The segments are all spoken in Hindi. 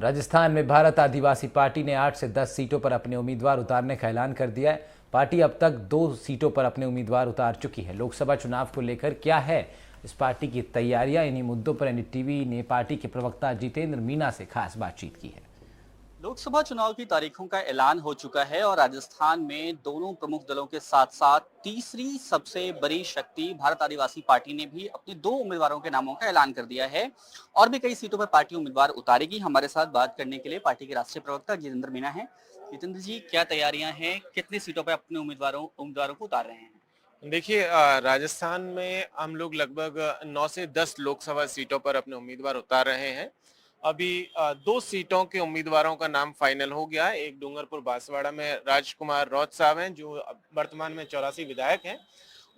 राजस्थान में भारत आदिवासी पार्टी ने 8 से 10 सीटों पर अपने उम्मीदवार उतारने का ऐलान कर दिया है। पार्टी अब तक 2 सीटों पर अपने उम्मीदवार उतार चुकी है। लोकसभा चुनाव को लेकर क्या है इस पार्टी की तैयारियां, इन्हीं मुद्दों पर एनडीटीवी ने पार्टी के प्रवक्ता जितेंद्र मीना से खास बातचीत की है। लोकसभा चुनाव की तारीखों का ऐलान हो चुका है और राजस्थान में दोनों प्रमुख दलों के साथ साथ तीसरी सबसे बड़ी शक्ति भारत आदिवासी पार्टी ने भी अपने 2 उम्मीदवारों के नामों का ऐलान कर दिया है और भी कई सीटों पर पार्टी उम्मीदवार उतारेगी। हमारे साथ बात करने के लिए पार्टी के राष्ट्रीय प्रवक्ता जितेंद्र मीना हैं। जितेंद्र जी, क्या तैयारियां हैं, कितनी सीटों पर अपने उम्मीदवारों को उतार रहे हैं? देखिए, राजस्थान में हम लोग लगभग 9 से 10 लोकसभा सीटों पर अपने उम्मीदवार उतार रहे हैं। अभी 2 सीटों के उम्मीदवारों का नाम फाइनल हो गया है। एक डूंगरपुर बांसवाड़ा में राजकुमार रौत साहब हैं, जो वर्तमान में 84 विधायक हैं।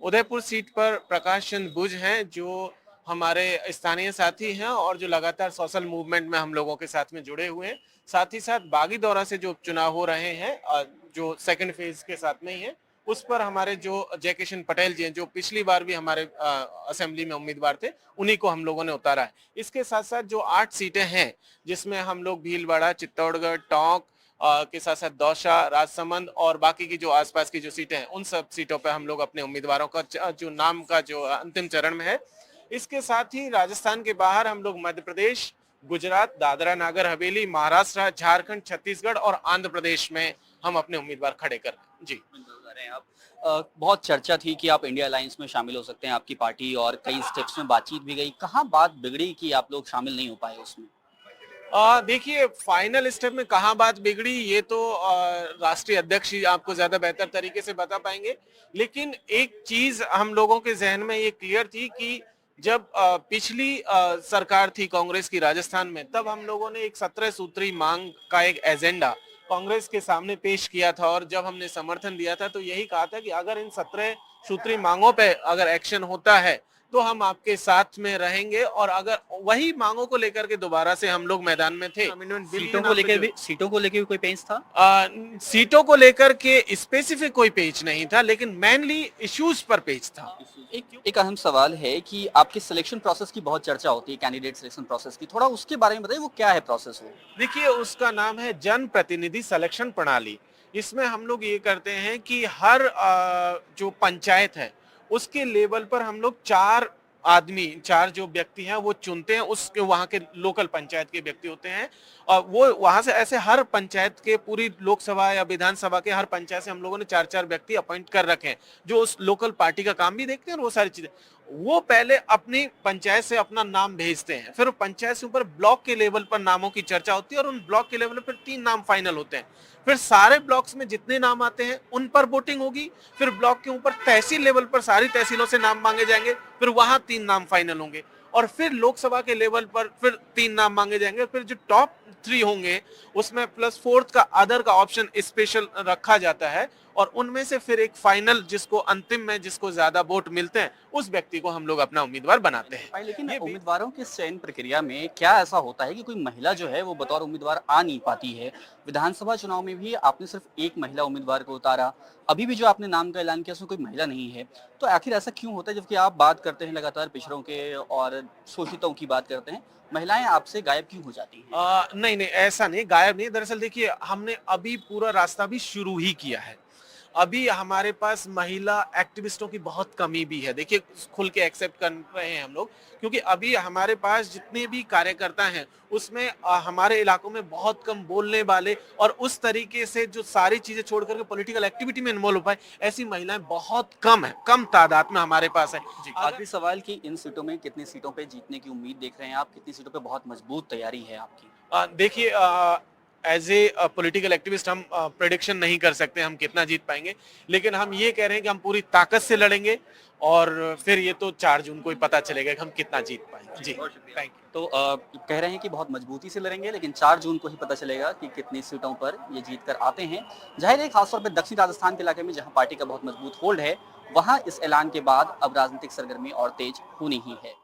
उदयपुर सीट पर प्रकाश चंद्र बुझ हैं, जो हमारे स्थानीय साथी हैं और जो लगातार सोशल मूवमेंट में हम लोगों के साथ में जुड़े हुए हैं। साथ ही साथ बागीदौरा से जो उपचुनाव हो रहे हैं, जो सेकंड फेज के साथ में ही है, उस पर हमारे जो जयकिशन पटेल जी हैं, जो पिछली बार भी हमारे असेंबली में उम्मीदवार थे, उन्हीं को हम लोगों ने उतारा है। इसके साथ साथ जो 8 सीटें हैं, जिसमें हम लोग भीलवाड़ा, चित्तौड़गढ़, टोंक के साथ साथ दौसा, राजसमंद और बाकी की जो आसपास की जो सीटें हैं, उन सब सीटों पर हम लोग अपने उम्मीदवारों का जो नाम का जो अंतिम चरण में है। इसके साथ ही राजस्थान के बाहर हम लोग मध्य प्रदेश, गुजरात, दादरा नागर हवेली, महाराष्ट्र, झारखंड, छत्तीसगढ़ और आंध्र प्रदेश में हम अपने उम्मीदवार खड़े कर रहे हैं। जी, आप बहुत चर्चा थी कि आप इंडिया अलायंस में शामिल हो सकते हैं, आपकी पार्टी, और कई स्टेप्स में बातचीत भी गई। कहाँ बात बिगड़ी कि आप लोग शामिल नहीं हो पाए उसमें? देखिए, फाइनल स्टेप में कहाँ बात बिगड़ी, ये तो राष्ट्रीय अध्यक्ष ही आपको ज्यादा बेहतर तरीके से बता पाएंगे। लेकिन एक चीज हम लोगों के जहन में ये क्लियर थी कि जब पिछली सरकार थी कांग्रेस की राजस्थान में, तब हम लोगों ने एक 17 सूत्री मांग का एक एजेंडा कांग्रेस के सामने पेश किया था और जब हमने समर्थन दिया था तो यही कहा था कि अगर इन 17 सूत्री मांगों पे अगर एक्शन होता है तो हम आपके साथ में रहेंगे। और अगर वही मांगों को लेकर के दोबारा से हम लोग मैदान में थे। सीटों को लेकर भी कोई पेज था? सीटों को लेकर के स्पेसिफिक कोई पेज नहीं था, लेकिन मेनली इश्यूज पर पेज था। एक अहम सवाल है कि आपके सिलेक्शन प्रोसेस की बहुत चर्चा होती है, कैंडिडेट सिलेक्शन प्रोसेस की, थोड़ा उसके बारे में बताइए, वो क्या है प्रोसेस? वो देखिए, उसका नाम है जन प्रतिनिधि सिलेक्शन प्रणाली। इसमें हम लोग ये करते हैं कि हर जो पंचायत है उसके लेवल पर हम लोग 4 जो व्यक्ति हैं वो चुनते हैं। उसके वहाँ के लोकल पंचायत के व्यक्ति होते हैं और वो वहां से ऐसे हर पंचायत के, पूरी लोकसभा या विधानसभा के हर पंचायत से हम लोगों ने 4 व्यक्ति अपॉइंट कर रखे हैं, जो उस लोकल पार्टी का काम भी देखते हैं और वो सारी चीजें। वो पहले अपनी पंचायत से अपना नाम भेजते हैं, फिर पंचायत से ऊपर ब्लॉक के लेवल पर नामों की चर्चा होती है और उन ब्लॉक के लेवल पर 3 नाम फाइनल होते हैं। फिर सारे ब्लॉक्स में जितने नाम आते हैं उन पर वोटिंग होगी। फिर ब्लॉक के ऊपर तहसील लेवल पर सारी तहसीलों से नाम मांगे जाएंगे, फिर वहां 3 नाम फाइनल होंगे और फिर लोकसभा के लेवल पर फिर 3 नाम मांगे जाएंगे। फिर जो टॉप 3 होंगे उसमें प्लस 4th का अदर का ऑप्शन स्पेशल रखा जाता है और उनमें से फिर एक फाइनल, जिसको अंतिम में जिसको ज्यादा वोट मिलते हैं उस व्यक्ति को हम लोग अपना उम्मीदवार बनाते हैं। लेकिन उम्मीदवारों के चयन प्रक्रिया में क्या ऐसा होता है कि कोई महिला जो है वो बतौर उम्मीदवार आ नहीं पाती है? विधानसभा चुनाव में भी आपने सिर्फ एक महिला उम्मीदवार को उतारा, अभी भी जो आपने नाम का ऐलान किया उसमें कोई महिला नहीं है, तो आखिर ऐसा क्यों होता है? जबकि आप बात करते हैं लगातार पिछड़ों के और शोषितों की बात करते हैं, महिलाएं आपसे गायब क्यों हो जाती हैं? नहीं नहीं, ऐसा नहीं, गायब नहीं। दरअसल देखिए, हमने अभी पूरा रास्ता भी शुरू ही किया है। अभी हमारे पास महिला एक्टिविस्टों की बहुत कमी भी है। देखिए, खुल के एक्सेप्ट कर रहे हैं हम लोग, क्योंकि अभी हमारे पास जितने भी कार्यकर्ता हैं उसमें हमारे इलाकों में बहुत कम बोलने वाले और उस तरीके से जो सारी चीजें छोड़ करके पॉलिटिकल एक्टिविटी में इन्वॉल्व हो पाए, ऐसी महिलाएं बहुत कम है, कम तादाद में हमारे पास है। आखिरी सवाल कि इन सीटों में कितनी सीटों पे जीतने की उम्मीद देख रहे हैं आप? कितनी सीटों पे बहुत मजबूत तैयारी है आपकी? देखिए, एज ए पॉलिटिकल एक्टिविस्ट हम प्रेडिक्शन नहीं कर सकते हम कितना जीत पाएंगे, लेकिन हम ये कह रहे हैं कि हम पूरी ताकत से लड़ेंगे और फिर ये तो 4 जून को ही पता चलेगा कि हम कितना जीत पाएंगे। जी, थैंक यू। तो कह रहे हैं कि बहुत मजबूती से लड़ेंगे, लेकिन 4 जून को ही पता चलेगा कि कितनी सीटों पर ये जीत कर आते हैं। जाहिर है, खासतौर पर दक्षिण राजस्थान के इलाके में जहां पार्टी का बहुत मजबूत होल्ड है, वहां इस ऐलान के बाद अब राजनीतिक सरगर्मी और तेज होनी ही है।